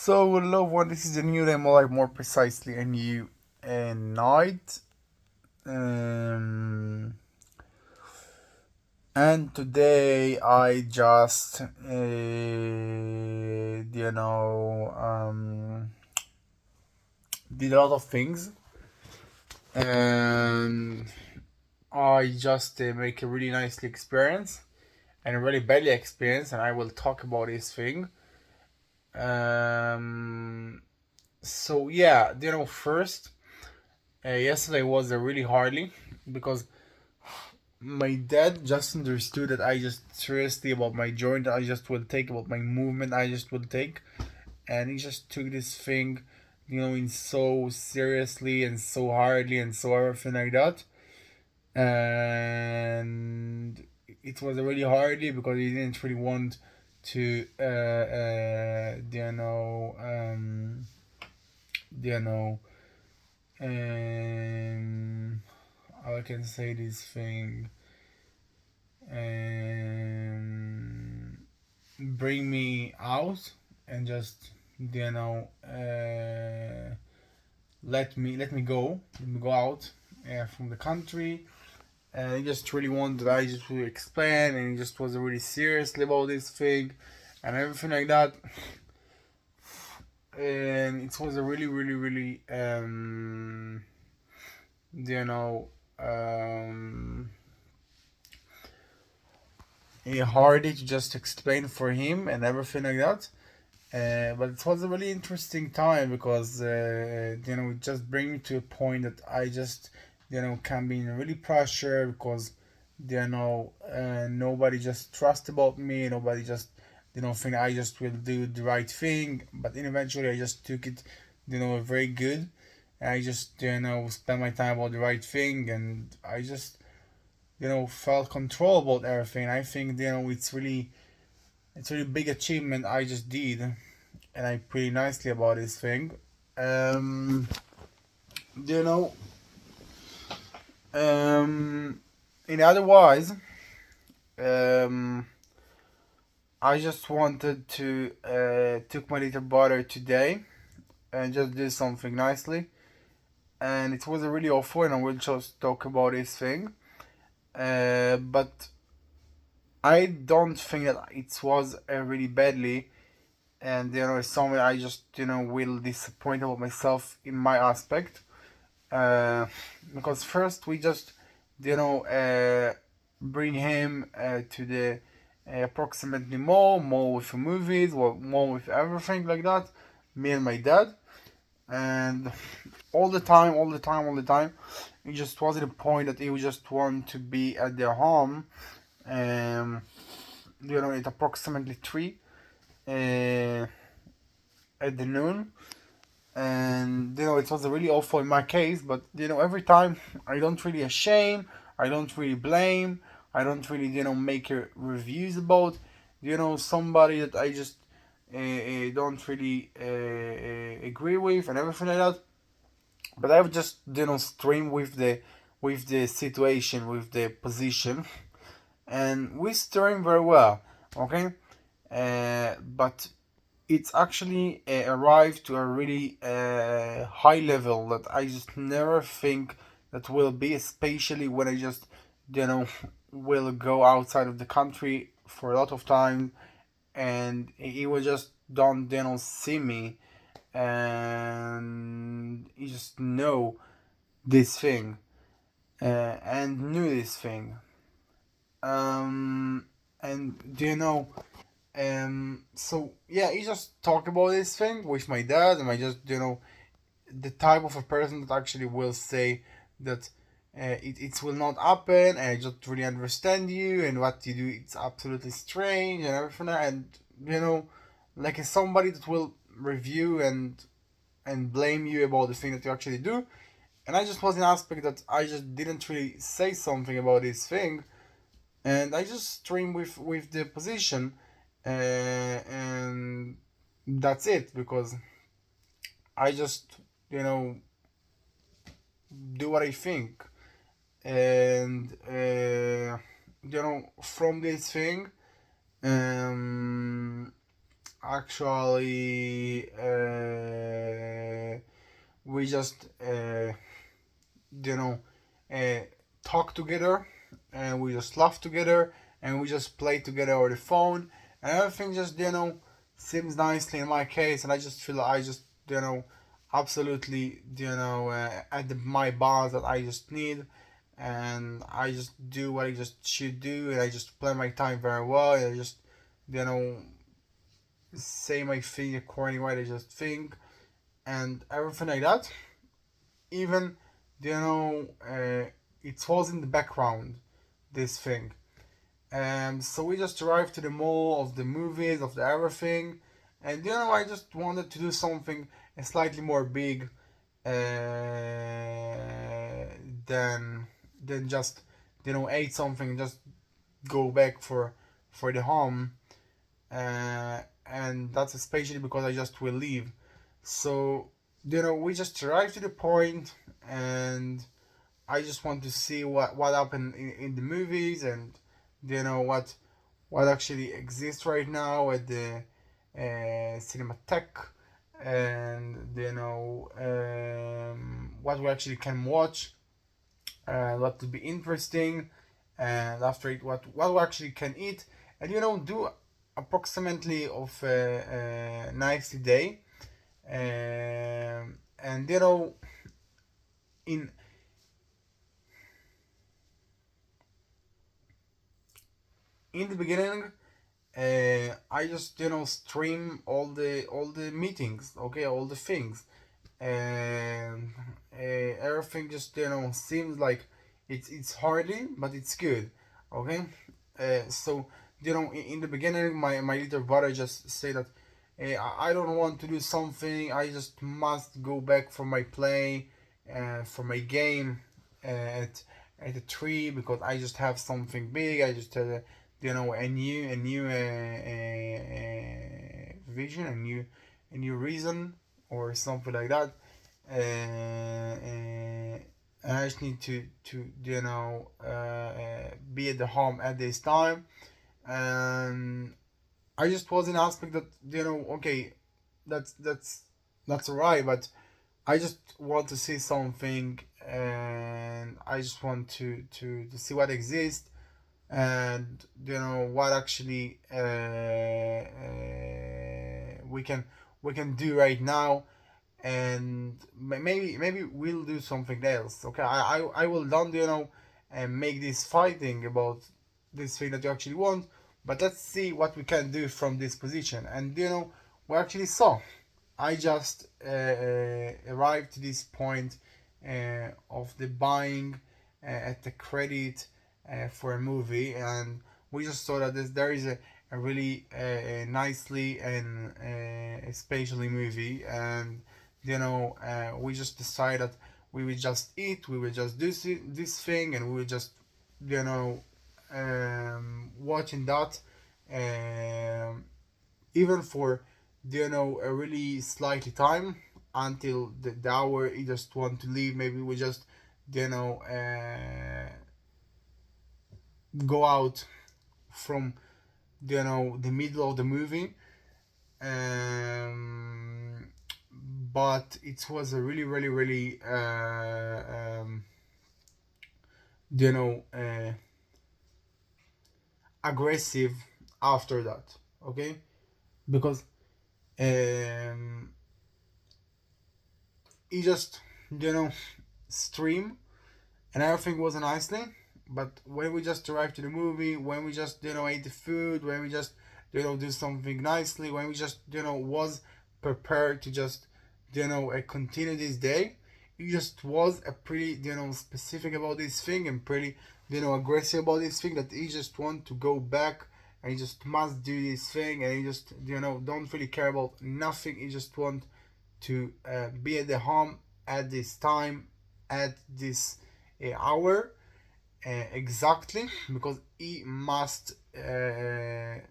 So, love one, this is a new day, more like more precisely a new night. Um, and today I just, did a lot of things. And I just make a really nicely experience and a really badly experience, and I will talk about this thing. Um, first, yesterday was a really hardly because my dad just understood that I just seriously about my joint I just will take, about my movement I just will take, and he just took this thing, in so seriously and so hardly and so everything like that. And it was really hardly because he didn't really want to you know how I can say this thing, and bring me out and just let me go out from the country. And he just really wanted I just to explain, and he just was really seriously about this thing and everything like that. And it was a really really really you know um hard to just explain for him and everything like that. But it was a really interesting time because it just bring me to a point that I just can be in really pressure because nobody just trust about me, nobody just think I just will do the right thing. But then eventually I just took it very good. I just spent my time about the right thing, and I just felt control about everything. I think it's really big achievement I just did, and I pretty nicely about this thing. Um, you know, in otherwise, um, I just wanted to took my little brother today and just do something nicely, and it was a really awful, and I will just talk about this thing. But I don't think that it was really badly, and it's something I just will disappoint about myself in my aspect. Because first we just you know uh, bring him to the approximately mall with movies, or mall with everything like that, me and my dad. And all the time it just wasn't a point that he would just want to be at their home. um at approximately 3 uh, at the noon. And it was really awful in my case, but every time I don't really ashamed, I don't really blame, I don't really make reviews about somebody that I just don't really agree with and everything like that. But I would just stream with the situation, with the position, and we stream very well. Okay. But it's actually arrived to a really high level that I just never think that will be, especially when I just you know will go outside of the country for a lot of time, and he will just don't see me, and he just know this thing, and knew this thing. um and so yeah, he just talked about this thing with my dad, and I just the type of a person that actually will say that it will not happen, and I just really understand you, and what you do it's absolutely strange and everything. And like somebody that will review and blame you about the thing that you actually do. And I just was an aspect that I just didn't really say something about this thing, and I just stream with the position, and that's it, because I just do what I think. And from this thing, um actually we just you know uh, talk together, and we just laugh together, and we just play together over the phone, and everything just seems nicely in my case, and I just feel I just absolutely at my bars that I just need, and I just do what I just should do, and I just plan my time very well, and I just you know say my thing according to what I just think, and everything like that. Even it was in the background, this thing. So we just arrived to the mall of the movies, of the everything, and I just wanted to do something slightly more big uh, than just eat something and just go back for the home, and that's especially because I just will leave. So we just arrived to the point, and I just want to see what happened in the movies, and what actually exists right now at the Cinematheque, and what we actually can watch, what to be interesting, and after it what we actually can eat, and do approximately of a nice day, and in the beginning, I just stream all the meetings, okay, all the things, and everything just seems like it's hardly, but it's good, okay. So in the beginning, my little brother just say that, I don't want to do something. I just must go back for my play, for my game, at the tree, because I just have something big. I just a new vision, a new reason, or something like that. And I just need to be at the home at this time, and I just was in aspect that okay, that's alright, but I just want to see something, and I just want to see what exists, and what actually we can do right now, and maybe we'll do something else. Okay, I will don't and make this fighting about this thing that you actually want, but let's see what we can do from this position. And we actually saw. I just arrived to this point of the buying at the credit for a movie, and we just saw that there is a really nicely and spatially movie, and we just decided that we will just eat, we will just do this thing, and we will just you know watching that, um, even for a really slightly time, until the hour you just want to leave. Maybe we just you know uh, go out from the middle of the movie, um, but it was a really really really you know uh, aggressive after that, okay, because um, he just stream, and everything was nicely. But when we just arrived to the movie, when we just ate the food, when we just do something nicely, when we just was prepared to just continue this day, he just was a pretty specific about this thing, and pretty aggressive about this thing, that he just want to go back, and he just must do this thing, and he just don't really care about nothing. He just want to be at the home at this time, at this hour, exactly, because he must you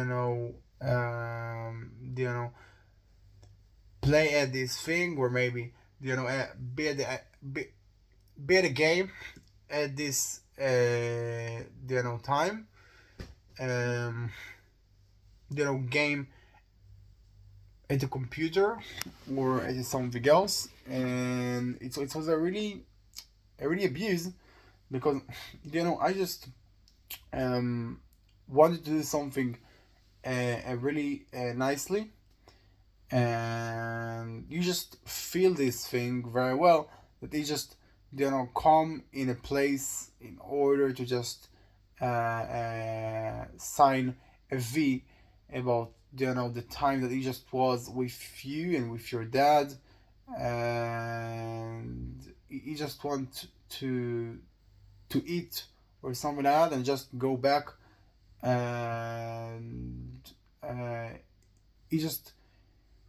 know play at this thing, or maybe be at be at the game at this time, um game at a computer or at something else, and it was a really abuse because I just um wanted to do something really nicely, and you just feel this thing very well that they just come in a place in order to just sign a V about the time that he just was with you and with your dad, and he just want to eat or something like that and just go back, and uh, he just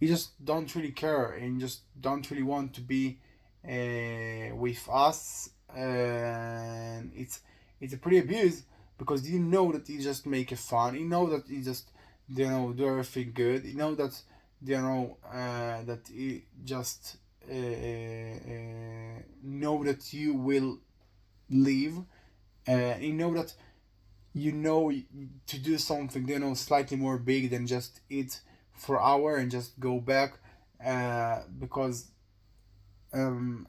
he just don't really care and just don't really want to be with us, and it's a pretty abuse because you know that he just make it fun, you know that he just do everything good, you know that that he just know that you will leave, you know that to do something slightly more big than just eat for hour and just go back, because um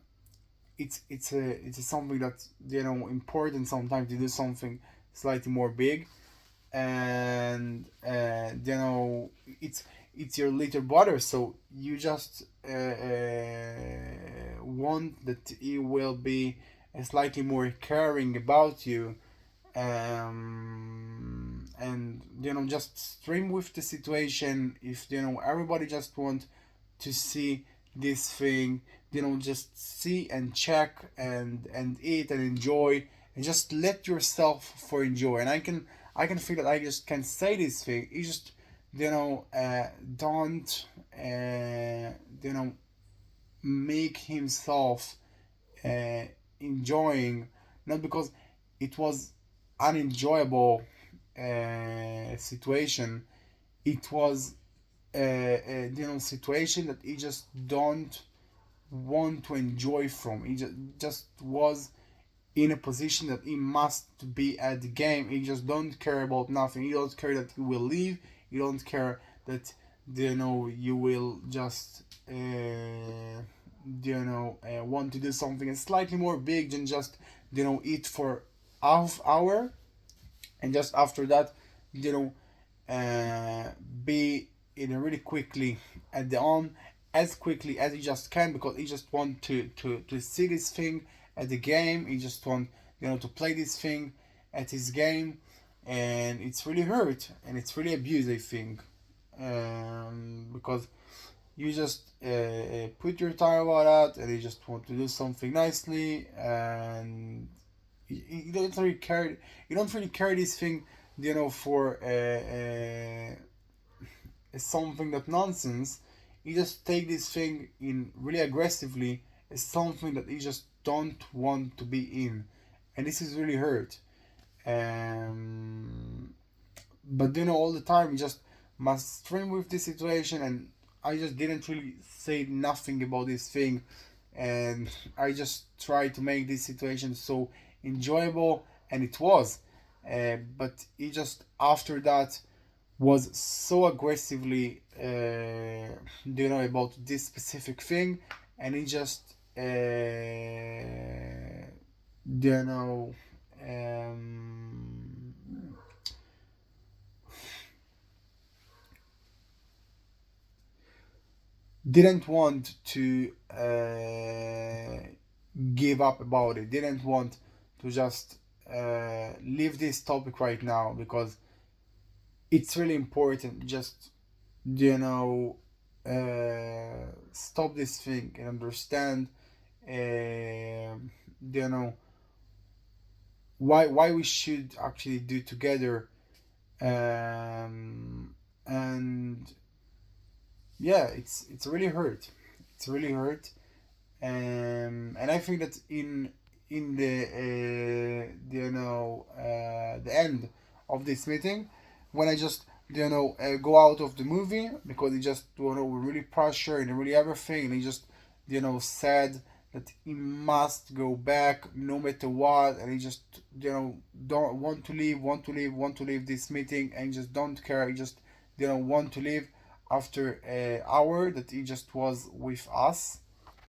it's something that important sometimes to do something slightly more big, and it's your little brother, so you just want that he will be slightly more caring about you, and just stream with the situation. If everybody just want to see this thing, just see and check and eat and enjoy, and just let yourself for enjoy. And I can feel that I just can say this thing. You just don't make himself uh, enjoying, not because it was unenjoyable situation. It was situation that he just don't want to enjoy from. He just was in a position that he must be at the game. He just don't care about nothing. He don't care that you will leave. You don't care that you will just want to do something slightly more big than just eat for half hour, and just after that you be in a really quickly at the on, as quickly as you just can, because you just want to see this thing at the game. You just want to play this thing at his game, and it's really hurt and it's really abused, I think, because you just put your time about that, and you just want to do something nicely, and you don't really care. You don't really care this thing, for something that nonsense. You just take this thing in really aggressively as something that you just don't want to be in, and this is really hurt. Um, but all the time you just must stream with this situation, and I just didn't really say nothing about this thing, and I just tried to make this situation so enjoyable, and it was, but he just after that was so aggressively about this specific thing, and he just you know um, didn't want to give up about it, didn't want to just leave this topic right now, because it's really important. Just stop this thing and understand why we should actually do together, and yeah, it's really hurt. It's really hurt, and I think that in the end of this meeting, when I just go out of the movie, because he just really pressure and really everything, and he just said that he must go back no matter what, and he just don't want to leave, want to leave, want to leave this meeting, and just don't care. He just want to leave. after an hour that he just was with us.